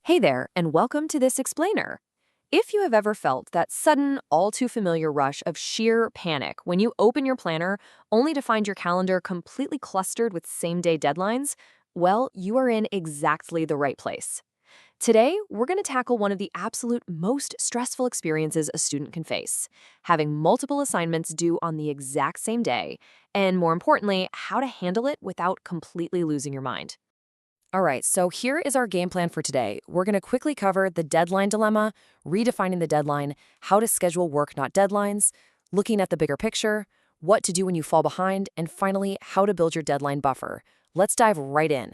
Hey there, and welcome to this explainer. If you have ever felt that sudden, all too familiar rush of sheer panic when you open your planner only to find your calendar completely clustered with same day deadlines, well, you are in exactly the right place. Today, we're going to tackle one of the absolute most stressful experiences a student can face having multiple assignments due on the exact same day, and more importantly, how to handle it without completely losing your mind. All right, so here is our game plan for today. We're going to quickly cover the deadline dilemma, redefining the deadline, how to schedule work, not deadlines, looking at the bigger picture, what to do when you fall behind, and finally, how to build your deadline buffer. Let's dive right in.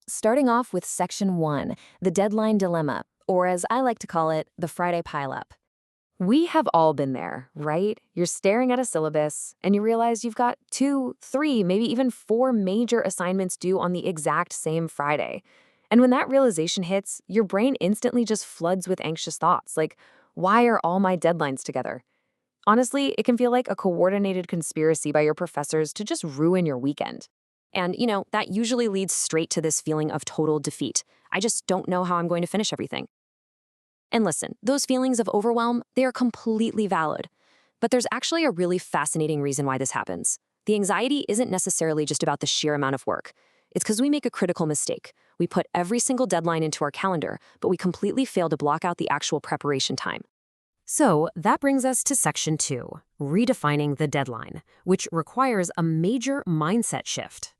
Starting off with Section 1, the deadline dilemma, or as I like to call it, the Friday pileup. We have all been there, right? You're staring at a syllabus and you realize you've got two, three, maybe even four major assignments due on the exact same Friday. And when that realization hits, your brain instantly just floods with anxious thoughts like, why are all my deadlines together? Honestly, it can feel like a coordinated conspiracy by your professors to just ruin your weekend. And, that usually leads straight to this feeling of total defeat. I just don't know how I'm going to finish everything. And listen, those feelings of overwhelm, they are completely valid. But there's actually a really fascinating reason why this happens. The anxiety isn't necessarily just about the sheer amount of work. It's because we make a critical mistake. We put every single deadline into our calendar, but we completely fail to block out the actual preparation time. So that brings us to Section 2, redefining the deadline, which requires a major mindset shift.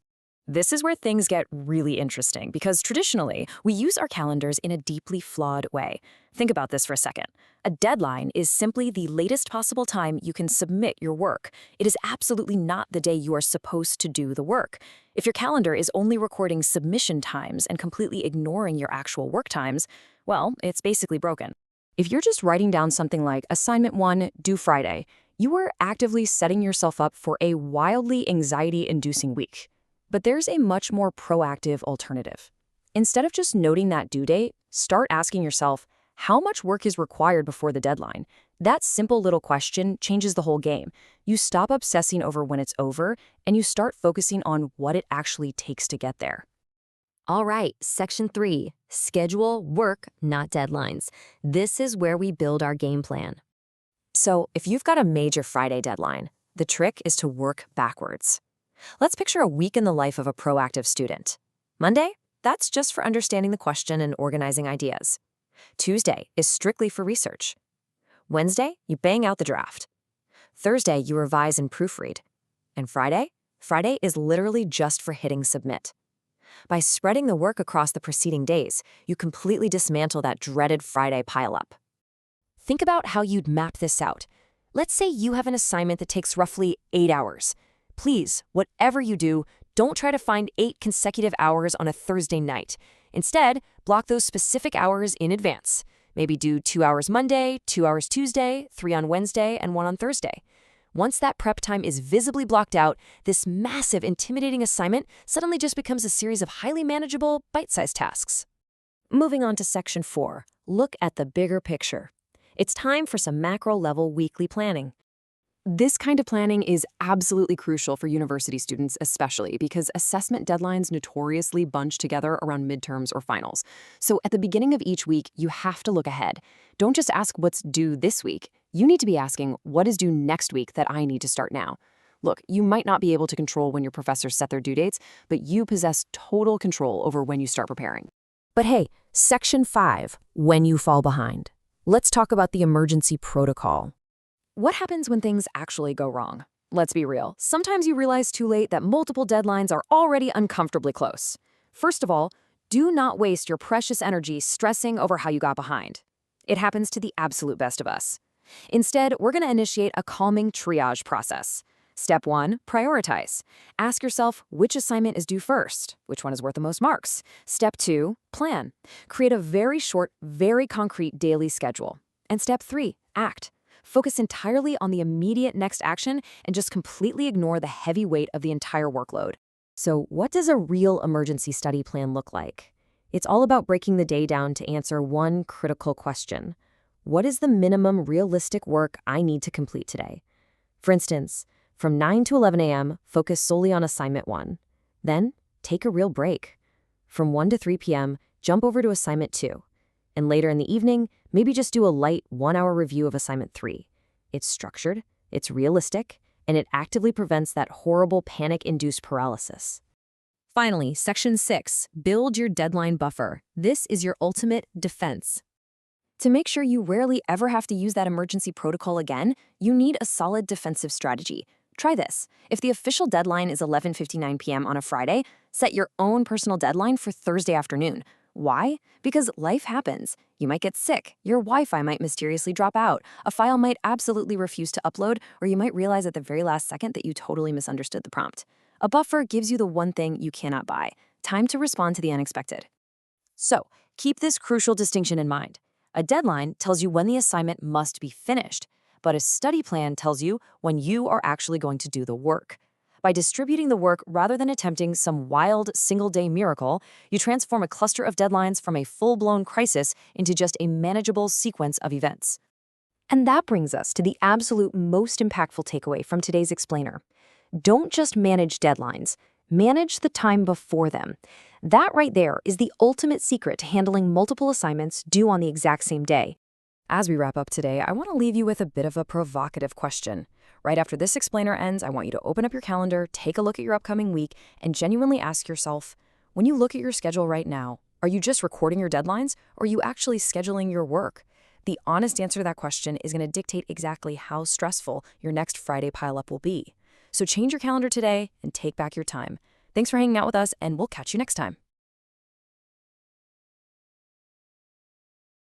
This is where things get really interesting because traditionally, we use our calendars in a deeply flawed way. Think about this for a second. A deadline is simply the latest possible time you can submit your work. It is absolutely not the day you are supposed to do the work. If your calendar is only recording submission times and completely ignoring your actual work times, well, it's basically broken. If you're just writing down something like Assignment 1 due Friday, you are actively setting yourself up for a wildly anxiety-inducing week. But there's a much more proactive alternative. Instead of just noting that due date, start asking yourself, how much work is required before the deadline? That simple little question changes the whole game. You stop obsessing over when it's over, and you start focusing on what it actually takes to get there. All right, Section 3, schedule work, not deadlines. This is where we build our game plan. So if you've got a major Friday deadline, the trick is to work backwards. Let's picture a week in the life of a proactive student. Monday, that's just for understanding the question and organizing ideas. Tuesday is strictly for research. Wednesday, you bang out the draft. Thursday, you revise and proofread. And Friday is literally just for hitting submit. By spreading the work across the preceding days, you completely dismantle that dreaded Friday pileup. Think about how you'd map this out. Let's say you have an assignment that takes roughly 8 hours. Please, whatever you do, don't try to find 8 consecutive hours on a Thursday night. Instead, block those specific hours in advance. Maybe do 2 hours Monday, 2 hours Tuesday, 3 on Wednesday, and 1 on Thursday. Once that prep time is visibly blocked out, this massive, intimidating assignment suddenly just becomes a series of highly manageable, bite-sized tasks. Moving on to Section 4, look at the bigger picture. It's time for some macro-level weekly planning. This kind of planning is absolutely crucial for university students, especially because assessment deadlines notoriously bunch together around midterms or finals. So at the beginning of each week, you have to look ahead. Don't just ask what's due this week. You need to be asking what is due next week that I need to start now. Look, you might not be able to control when your professors set their due dates, but you possess total control over when you start preparing. But hey, Section 5, when you fall behind. Let's talk about the emergency protocol. What happens when things actually go wrong? Let's be real. Sometimes you realize too late that multiple deadlines are already uncomfortably close. First of all, do not waste your precious energy stressing over how you got behind. It happens to the absolute best of us. Instead, we're going to initiate a calming triage process. Step 1, prioritize. Ask yourself which assignment is due first, which one is worth the most marks. Step 2, plan. Create a very short, very concrete daily schedule. And Step 3, act. Focus entirely on the immediate next action and just completely ignore the heavy weight of the entire workload. So what does a real emergency study plan look like? It's all about breaking the day down to answer one critical question. What is the minimum realistic work I need to complete today? For instance, from 9 to 11 a.m., focus solely on Assignment 1. Then, take a real break. From 1 to 3 p.m., jump over to assignment 2. And later in the evening, maybe just do a light 1-hour review of assignment 3. It's structured, it's realistic, and it actively prevents that horrible panic-induced paralysis. Finally, Section 6, build your deadline buffer. This is your ultimate defense. To make sure you rarely ever have to use that emergency protocol again, you need a solid defensive strategy. Try this. If the official deadline is 11:59 p.m. on a Friday, set your own personal deadline for Thursday afternoon. Why? Because life happens. You might get sick, your Wi-Fi might mysteriously drop out, a file might absolutely refuse to upload, or you might realize at the very last second that you totally misunderstood the prompt. A buffer gives you the one thing you cannot buy: time to respond to the unexpected. So, keep this crucial distinction in mind. A deadline tells you when the assignment must be finished, but a study plan tells you when you are actually going to do the work. By distributing the work rather than attempting some wild single-day miracle, you transform a cluster of deadlines from a full-blown crisis into just a manageable sequence of events. And that brings us to the absolute most impactful takeaway from today's explainer. Don't just manage deadlines, manage the time before them. That right there is the ultimate secret to handling multiple assignments due on the exact same day. As we wrap up today, I want to leave you with a bit of a provocative question. Right after this explainer ends, I want you to open up your calendar, take a look at your upcoming week, and genuinely ask yourself, when you look at your schedule right now, are you just recording your deadlines, or are you actually scheduling your work? The honest answer to that question is going to dictate exactly how stressful your next Friday pileup will be. So change your calendar today and take back your time. Thanks for hanging out with us, and we'll catch you next time.